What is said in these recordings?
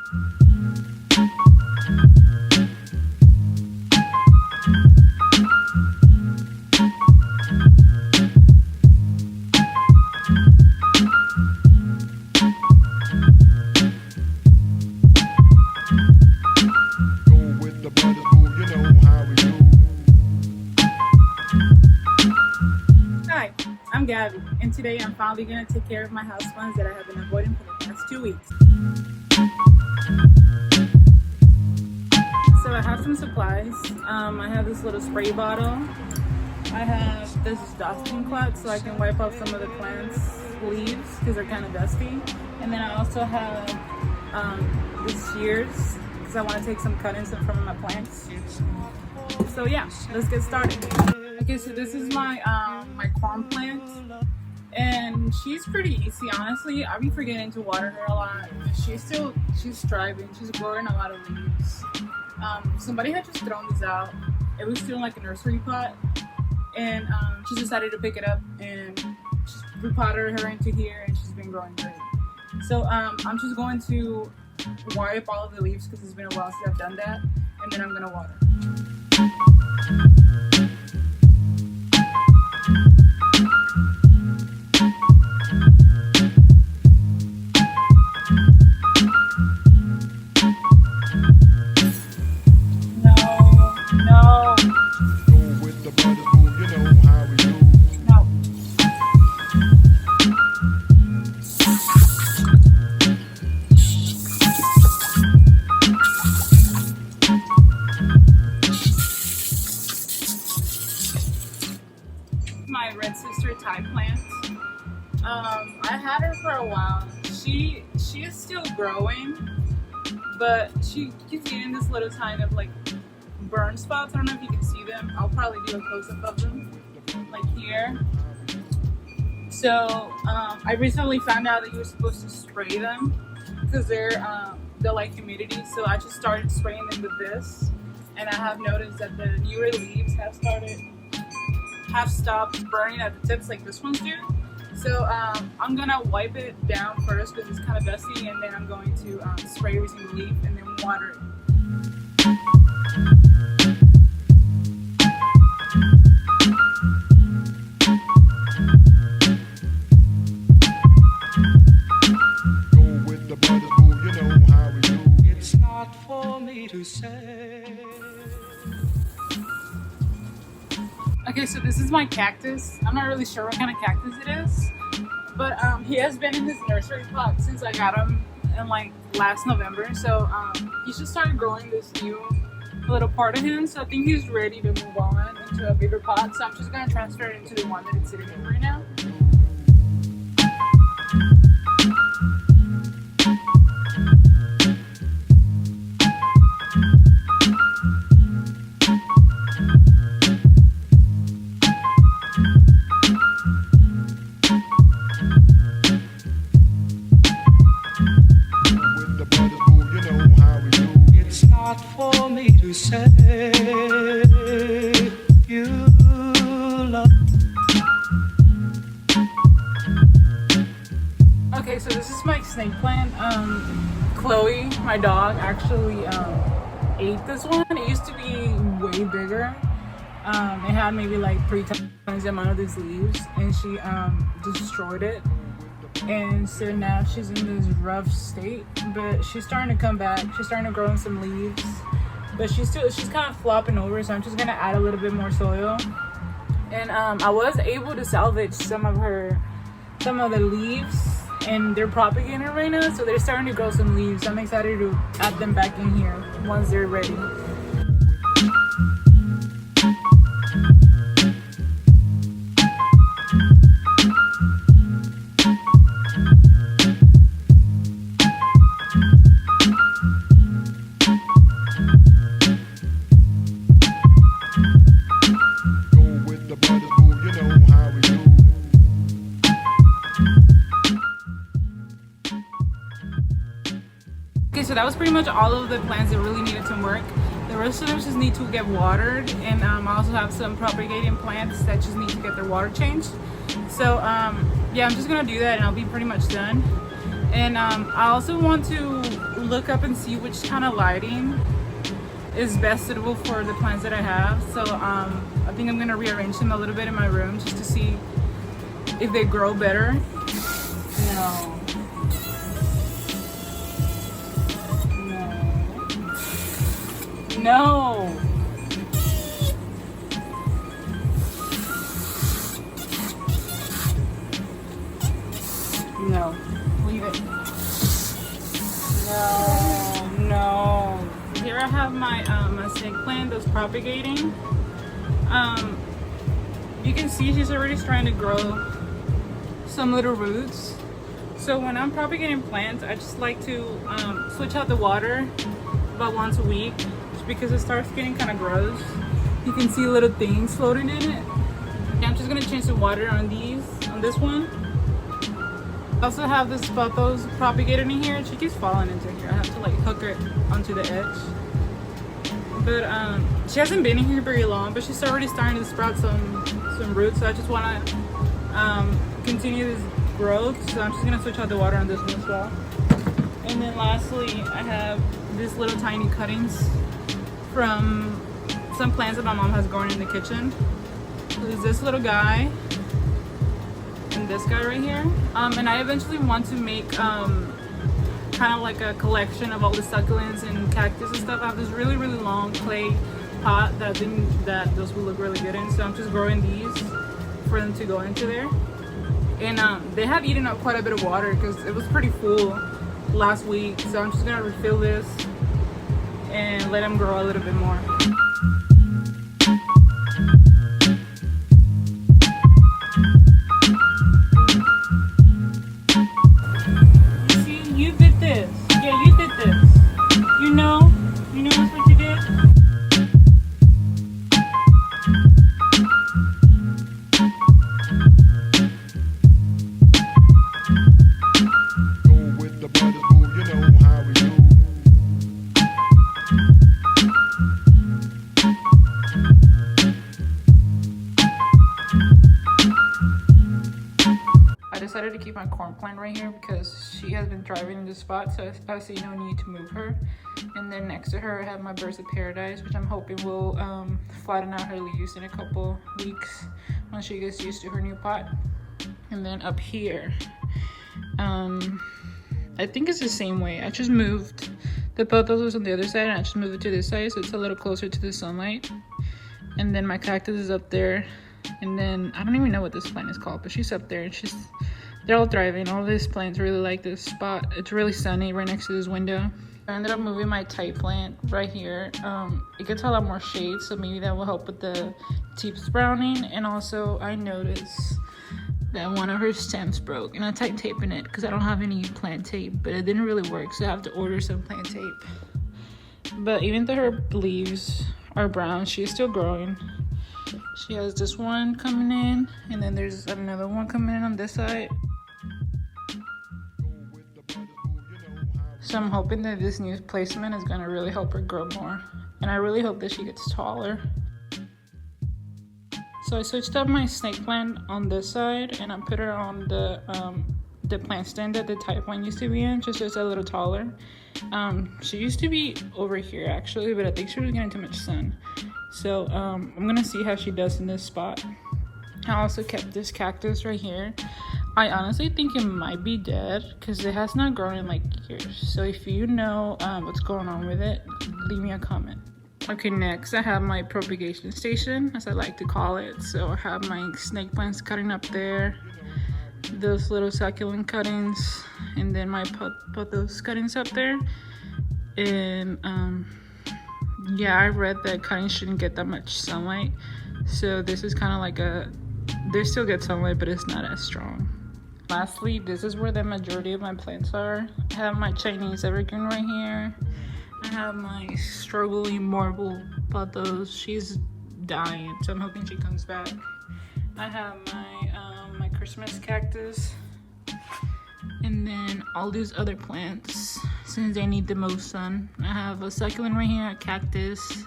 Hi, I'm Gabby, and today I'm finally going to take care of my houseplants that I have been avoiding for the past 2 weeks. So I have some supplies. I have this little spray bottle. I have this dusting cloth so I can wipe off some of the plants' leaves because they're kind of dusty. And then I also have these shears because I want to take some cuttings from my plants. So yeah, let's get started. Okay, so this is my my corn plant, and she's pretty easy, honestly. I'll be forgetting to water her a lot. She's thriving. She's growing a lot of leaves. Somebody had just thrown these out. It was still in like a nursery pot, and she decided to pick it up and just repotted her into here, and she's been growing great. So I'm just going to wipe all of the leaves because it's been a while since I've done that, and then I'm gonna water. My red sister Thai plant. I had her for a while. She is still growing, but she keeps getting this little kind of like burn spots. I don't know if you can see them. I'll probably do a close-up of them, like here. So I recently found out that you're supposed to spray them because they're like humidity. So I just started spraying them with this, and I have noticed that the newer leaves have stopped burning at the tips like this one's do. So I'm gonna wipe it down first because it's kind of dusty, and then I'm going to spray every single leaf and then water it. It's not for me to say. Okay, so this is my cactus. I'm not really sure what kind of cactus it is, but he has been in this nursery pot since I got him in like last November. So he just started growing this new little part of him. So I think he's ready to move on into a bigger pot. So I'm just gonna transfer it into the one that it's sitting in right now. For me to say you love. Okay, so this is my snake plant. Chloe, my dog, actually ate this one. It used to be way bigger. It had maybe like 3 times the amount of these leaves, and she destroyed it. And so now she's in this rough state, but she's starting to come back. She's starting to grow in some leaves, but she's kind of flopping over. So I'm just gonna add a little bit more soil. And I was able to salvage some of the leaves, and they're propagating right now. So they're starting to grow some leaves. I'm excited to add them back in here once they're ready. Okay, so that was pretty much all of the plants that really needed some work. The rest of them just need to get watered, and I also have some propagating plants that just need to get their water changed. So yeah, I'm just gonna do that and I'll be pretty much done. And I also want to look up and see which kind of lighting is best suitable for the plants that I have. So I think I'm gonna rearrange them a little bit in my room just to see if they grow better. No. No. No. Leave it. No. Here I have my my snake plant that's propagating. You can see she's already starting to grow some little roots. So when I'm propagating plants, I just like to switch out the water about once a week, just because it starts getting kind of gross. You can see little things floating in it. And I'm just gonna change the water on this one. I also have this pothos propagator in here. She keeps falling into here. I have to like hook her onto the edge. But she hasn't been in here very long, but she's already starting to sprout some roots. So I just want to continue this growth. So I'm just gonna switch out the water on this one as well. And then lastly, I have these little tiny cuttings from some plants that my mom has grown in the kitchen. So there's this little guy and this guy right here. And I eventually want to make kind of like a collection of all the succulents and cactus and stuff. I have this really long clay pot that I think that those will look really good in. So I'm just growing these for them to go into there. And they have eaten up quite a bit of water because it was pretty full last week. So I'm just gonna refill this and let them grow a little bit more. That's what you did? Go with the brothers, boo, you know how we do. I decided to keep my corn plant right here because she has been thriving in this spot, so I see no need to move her. And then next to her I have my birds of paradise, which I'm hoping will flatten out her leaves in a couple weeks once she gets used to her new pot. And then up here, I think it's the same way. I just moved the pothos was on the other side and I just moved it to this side so it's a little closer to the sunlight. And then my cactus is up there. And then I don't even know what this plant is called, but she's up there and they're all thriving. All these plants really like this spot. It's really sunny right next to this window. I ended up moving my Thai plant right here. It gets a lot more shade, so maybe that will help with the deep sprouting. And also I noticed that one of her stems broke and I tried taping it because I don't have any plant tape, but it didn't really work, so I have to order some plant tape. But even though her leaves are brown, she's still growing. She has this one coming in, and then there's another one coming in on this side. So I'm hoping that this new placement is gonna really help her grow more. And I really hope that she gets taller. So I switched up my snake plant on this side, and I put her on the plant stand that the Thai plant used to be in, just a little taller. She used to be over here actually, but I think she was getting too much sun. So I'm gonna see how she does in this spot. I also kept this cactus right here. I honestly think it might be dead because it has not grown in like years. So if you know what's going on with it, leave me a comment. Okay, next I have my propagation station, as I like to call it. So I have my snake plants cutting up there, those little succulent cuttings, and then my put those cuttings up there. And yeah, I read that cuttings shouldn't get that much sunlight, so this is kind of like they still get sunlight, but it's not as strong. Lastly, this is where the majority of my plants are. I have my Chinese evergreen right here. I have my struggling marble pothos. She's dying, so I'm hoping she comes back. I have my Christmas cactus, and then all these other plants since they need the most sun. I have a succulent right here, a cactus,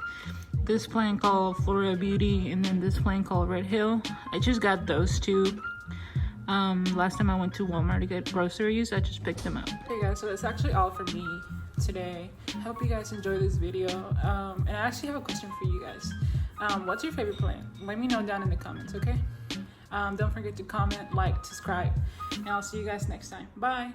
this plant called Florida Beauty, and then this plant called Red Hill. I just got those two. Last time I went to Walmart to get groceries, I just picked them up. Okay guys, so that's actually all for me. today. Hope you guys enjoy this video. And I actually have a question for you guys. What's your favorite plant? Let me know down in the comments, okay? Don't forget to comment, like, subscribe, and I'll see you guys next time. Bye.